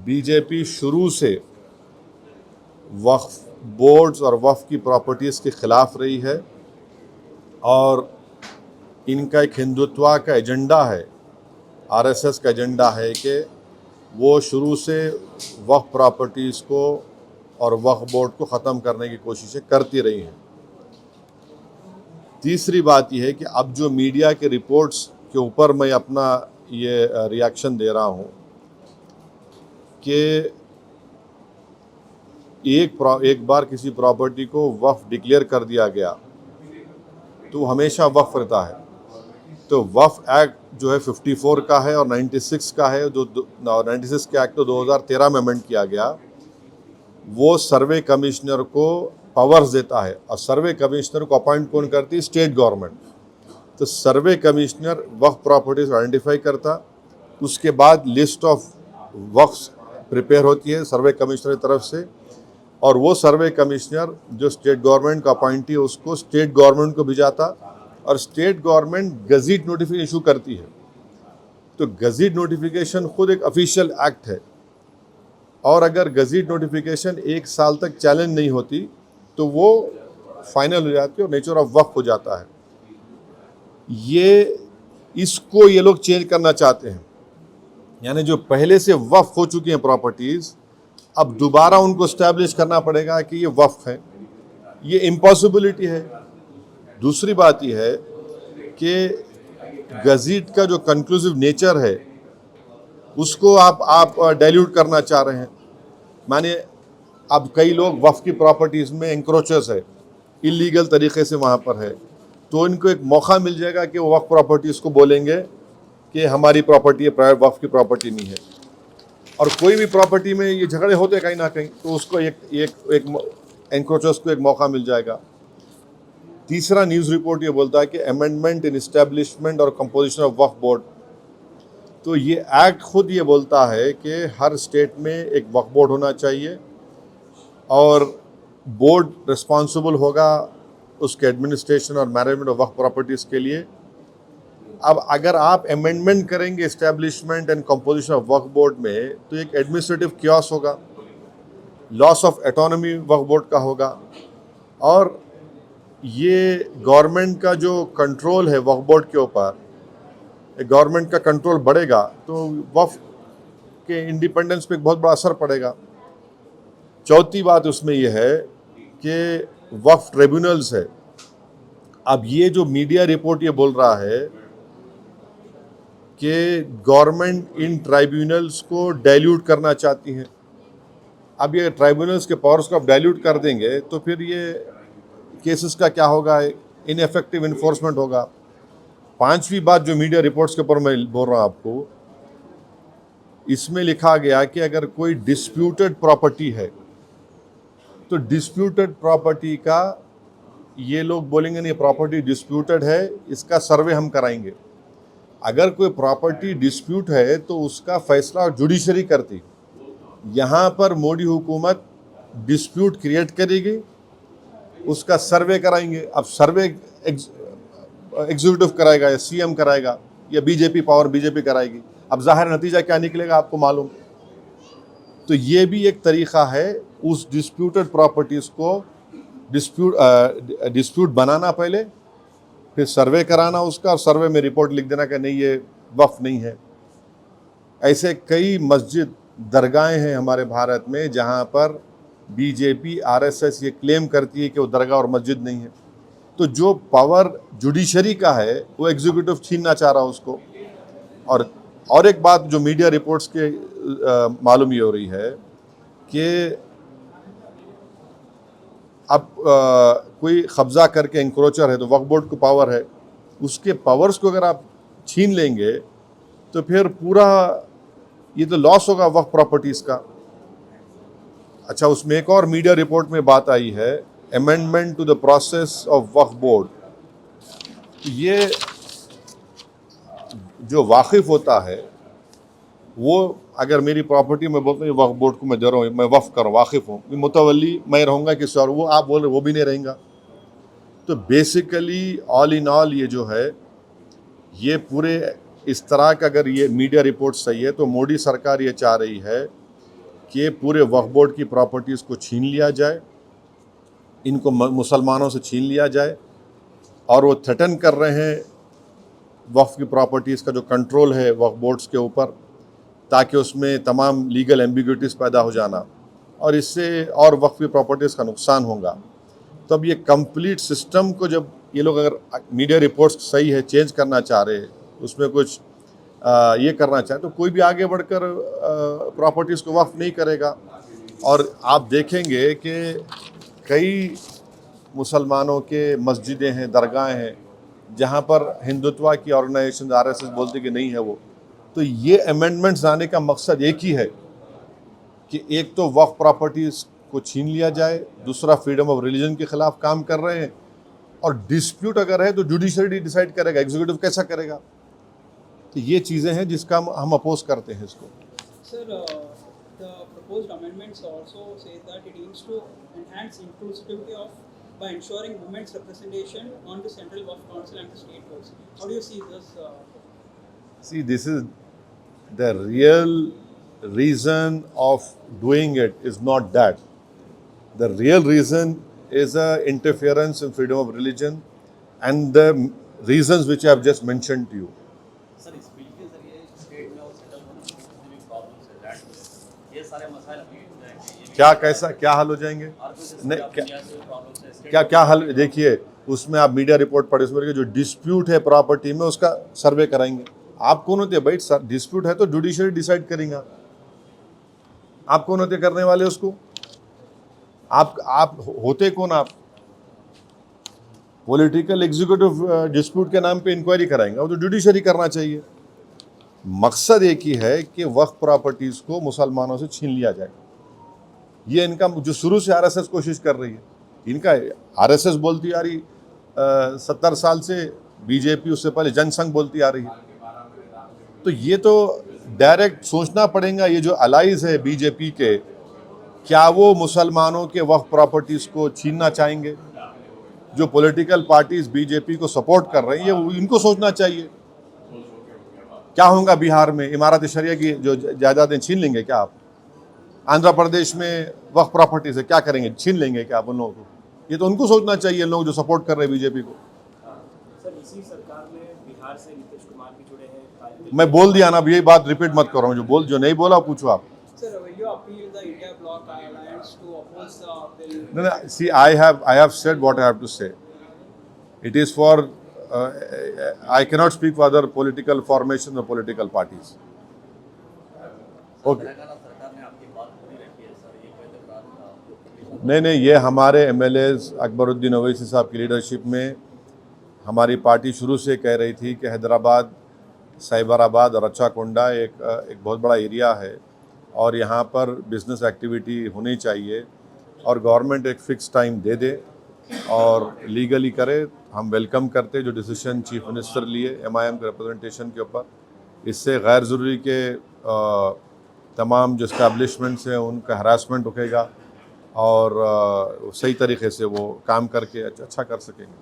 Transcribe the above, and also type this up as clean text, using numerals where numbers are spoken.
BJP शुरू से वक्फ boards और वक्फ की प्रॉपर्टीज़ के ख़िलाफ़ रही है और इनका एक हिंदुत्व का एजेंडा है, आरएसएस का एजेंडा है कि वो शुरू से वक्फ प्रॉपर्टीज़ को और वक्फ बोर्ड को ख़त्म करने की कोशिशें करती रही हैं। तीसरी बात यह है कि अब जो मीडिया के रिपोर्ट्स के ऊपर मैं अपना ये रिएक्शन दे रहा हूँ कि एक बार किसी प्रॉपर्टी को वक्फ डिक्लेयर कर दिया गया तो हमेशा वक्फ रहता है। तो वक्फ एक्ट जो है 54 का है और 96 का है, जो 96 के एक्ट तो 2013 में अमेंड किया गया। वो सर्वे कमिश्नर को पावर्स देता है और सर्वे कमिश्नर को अपॉइंट कौन करती है? State government. तो सर्वे कमिश्नर वक्फ प्रॉपर्टीज आइडेंटिफाई करता, उसके बाद लिस्ट ऑफ वक्फ प्रिपेयर होती है सर्वे कमिश्नर की तरफ से, और वो सर्वे कमिश्नर जो स्टेट गवर्नमेंट का अपॉइंटी है उसको स्टेट गवर्नमेंट को भिजाता और स्टेट गवर्नमेंट गज़ीट नोटिफिकेशन इशू करती है। तो गज़ीट नोटिफिकेशन खुद एक ऑफिशियल एक्ट है और अगर गज़ीट नोटिफिकेशन 1 साल तक चैलेंज नहीं होती तो वो फाइनल हो जाती है और नेचर ऑफ वक्फ हो जाता है। ये लोग चेंज करना चाहते हैं, यानी जो पहले से वक्फ हो चुकी हैं प्रॉपर्टीज़, अब दोबारा उनको स्टैब्लिश करना पड़ेगा कि ये वक्फ है। ये इम्पॉसिबिलिटी है। दूसरी बात यह है कि गज़ीट का जो कंक्लूसिव नेचर है उसको आप डाइल्यूट करना चाह रहे हैं। माने अब कई लोग वक्फ की प्रॉपर्टीज़ में इंक्रोचर्स है, इलीगल तरीके से वहाँ पर है, तो इनको एक मौका मिल जाएगा कि वो वक्फ प्रॉपर्टीज़ को बोलेंगे कि हमारी प्रॉपर्टी है, प्राइवेट वक्फ की प्रॉपर्टी नहीं है। और कोई भी प्रॉपर्टी में ये झगड़े होते कहीं ना कहीं, तो उसको एक एंक्रोचर्स को एक मौका मिल जाएगा। तीसरा न्यूज़ रिपोर्ट ये बोलता है कि अमेंडमेंट इन इस्टेब्लिशमेंट और कंपोजिशन ऑफ वक्फ बोर्ड। तो ये एक्ट खुद ये बोलता है कि हर स्टेट में एक वक्फ बोर्ड होना चाहिए और बोर्ड रिस्पॉन्सिबल होगा उसके एडमिनिस्ट्रेशन और मैनेजमेंट ऑफ वक्फ प्रॉपर्टीज़ के लिए। अब अगर आप अमेंडमेंट करेंगे establishment and composition of Waqf board में तो एक एडमिनिस्ट्रेटिव क्योस होगा, loss of autonomy Waqf board का होगा और ये गवर्नमेंट का जो कंट्रोल है वक्फ बोर्ड के ऊपर, गवर्नमेंट का कंट्रोल बढ़ेगा तो वक्फ के इंडिपेंडेंस पे एक बहुत बड़ा असर पड़ेगा। चौथी बात उसमें यह है कि वक्फ ट्रिब्यूनल्स है। अब ये जो मीडिया रिपोर्ट ये बोल रहा है कि गवर्नमेंट इन ट्राइब्यूनल्स को डाइल्यूट करना चाहती है। अब ये ट्राइब्यूनल्स के पावर्स को आप डाइल्यूट कर देंगे तो फिर ये केसेस का क्या होगा? इनएफेक्टिव इन्फोर्समेंट होगा। पांचवी बात जो मीडिया रिपोर्ट्स के ऊपर मैं बोल रहा हूँ आपको, इसमें लिखा गया कि अगर कोई डिस्प्यूटेड प्रॉपर्टी है तो डिस्प्यूटेड प्रॉपर्टी का ये लोग बोलेंगे नहीं, प्रॉपर्टी डिस्प्यूटेड है, इसका सर्वे हम कराएंगे। अगर कोई प्रॉपर्टी डिस्प्यूट है तो उसका फैसला जुडिशरी करती। यहाँ पर मोदी हुकूमत डिस्प्यूट क्रिएट करेगी, उसका सर्वे कराएंगे। अब सर्वे एग्जीक्यूटिव कराएगा या सीएम कराएगा या बीजेपी कराएगी। अब जाहिर नतीजा क्या निकलेगा आपको मालूम। तो ये भी एक तरीक़ा है उस डिस्प्यूटेड प्रॉपर्टीज़ को डिस्प्यूट बनाना, पहले फिर सर्वे कराना उसका और सर्वे में रिपोर्ट लिख देना कि नहीं ये वक्फ नहीं है। ऐसे कई मस्जिद दरगाहें हैं हमारे भारत में जहाँ पर बीजेपी आरएसएस ये क्लेम करती है कि वो दरगाह और मस्जिद नहीं है। तो जो पावर जुडिशरी का है वो एग्जीक्यूटिव छीनना चाह रहा है उसको। और एक बात जो मीडिया रिपोर्ट्स के मालूम ये हो रही है कि अब कोई कब्ज़ा करके इंक्रोचर है तो वक्फ बोर्ड को पावर है, उसके पावर्स को अगर आप छीन लेंगे तो फिर पूरा ये तो लॉस होगा वक्फ प्रॉपर्टीज़ का। अच्छा, उसमें एक और मीडिया रिपोर्ट में बात आई है, amendment to the process of Waqf board. ये जो वाकिफ़ होता है वो अगर मेरी प्रॉपर्टी में बोलते हैं वक्फ बोर्ड को मैं दे रहा हूँ, मैं वक्फ कर वाकिफ़ हूँ, मुतवल्ली मैं रहूँगा किसी और, वो आप बोल रहे वो भी नहीं रहेगा। तो बेसिकली ऑल इन ऑल ये जो है ये पूरे इस तरह का, अगर ये मीडिया रिपोर्ट सही है तो मोदी सरकार ये चाह रही है कि पूरे वक्फ बोर्ड की प्रॉपर्टीज़ को छीन लिया जाए, इनको मुसलमानों से छीन लिया जाए, और वो थ्रेटन कर रहे हैं वक्फ की प्रॉपर्टीज़ का जो कंट्रोल है वक्फ बोर्ड्स के ऊपर, ताकि उसमें तमाम लीगल एम्बिग्यूटीज़ पैदा हो जाना और इससे और वक्फ की प्रॉपर्टीज़ का नुकसान होगा। तो अब ये कंप्लीट सिस्टम को जब ये लोग, अगर मीडिया रिपोर्ट्स सही है, चेंज करना चाह रहे हैं, उसमें कुछ ये करना चाहे, तो कोई भी आगे बढ़कर प्रॉपर्टीज़ को वक्फ नहीं करेगा। और आप देखेंगे कि कई मुसलमानों के मस्जिदें हैं, दरगाहें हैं, जहाँ पर हिंदुत्व की ऑर्गेनाइजेशन आरएसएस बोलती कि नहीं है वो। तो ये अमेंडमेंट्स आने का मकसद एक ही है कि एक तो वक्फ प्रॉपर्टीज़ को छीन लिया जाए, दूसरा फ्रीडम ऑफ रिलीजन के खिलाफ काम कर रहे हैं, और डिस्प्यूट अगर है तो जुडिशरी डिसाइड करेगा, एग्जीक्यूटिव कैसा करेगा। तो ये चीज़ें हैं जिसका हम अपोज करते हैं इसको। Sir, the proposed amendments also say that it aims to enhance inclusivity by ensuring women's representation on the Central Waqf Council and the state boards. How do you see this? See, this is the real reason of doing it is not that. The real reason is interference in freedom of religion and the reasons which I have just mentioned to you. Sir, इस bill के जरिए state में और central में जितने भी problems है that ये सारे मसाइल हल हो जाएंगे। क्या कैसा क्या हल हो जाएंगे? नहीं, क्या हल? देखिए, उसमें आप मीडिया रिपोर्ट पढ़े, उसमें जो डिस्प्यूट है प्रॉपर्टी में उसका सर्वे कराएंगे। आप कौन होते हैं भाई? डिस्प्यूट है तो जुडिशरी डिसाइड करेंगे। आप कौन होते करने वाले उसको? आप होते कौन? आप पॉलिटिकल एग्जीक्यूटिव डिस्प्यूट के नाम पे इंक्वायरी कराएंगे, वो तो जुडिशरी करना चाहिए। मकसद एक ही है कि वक्फ प्रॉपर्टीज़ को मुसलमानों से छीन लिया जाए। ये इनका जो शुरू से आरएसएस कोशिश कर रही है, इनका आरएसएस बोलती आ रही 70 साल से, बीजेपी उससे पहले जनसंघ बोलती आ रही है। तो ये तो डायरेक्ट सोचना पड़ेगा, ये जो अलाइज है बीजेपी के, क्या वो मुसलमानों के वक्फ प्रॉपर्टीज़ को छीनना चाहेंगे? जो पॉलिटिकल पार्टीज बीजेपी को सपोर्ट कर रही है, इनको सोचना चाहिए क्या होगा बिहार में। इमारत शरिया की जो जायदादें छीन लेंगे क्या आप? आंध्र प्रदेश में वक्फ प्रॉपर्टी से क्या करेंगे? छीन लेंगे क्या आप उन लोगों को? ये तो उनको सोचना चाहिए, लोग जो सपोर्ट कर रहे हैं बीजेपी को। सर, इसी सरकार में बिहार से नीतीश कुमार भी जुड़े हैं। मैं बोल दिया ना, अब यही बात रिपीट मत करो, जो नहीं बोला पूछो आप। Sir, will you appeal the India Bloc Alliance to oppose the bill? No, see, I have said what I have to say. It is for I cannot speak for other political formations or political parties. Okay. नहीं, ये हमारे MLAs Akbaruddin Owaisi साहब की leadership में हमारी party शुरू से कह रही थी कि हैदराबाद, साइबराबाद और रच्चाकोंडा एक बहुत बड़ा एरिया है और यहाँ पर बिजनेस एक्टिविटी होनी चाहिए, और गवर्नमेंट एक फ़िक्स टाइम दे दे और लीगली करे। हम वेलकम करते जो डिसीजन चीफ मिनिस्टर लिए एमआईएम के रिप्रेजेंटेशन के ऊपर। इससे गैर ज़रूरी के तमाम जो इस्टेब्लिशमेंट्स हैं उनका हरासमेंट रुकेगा और सही तरीके से वो काम करके अच्छा कर सकेंगे।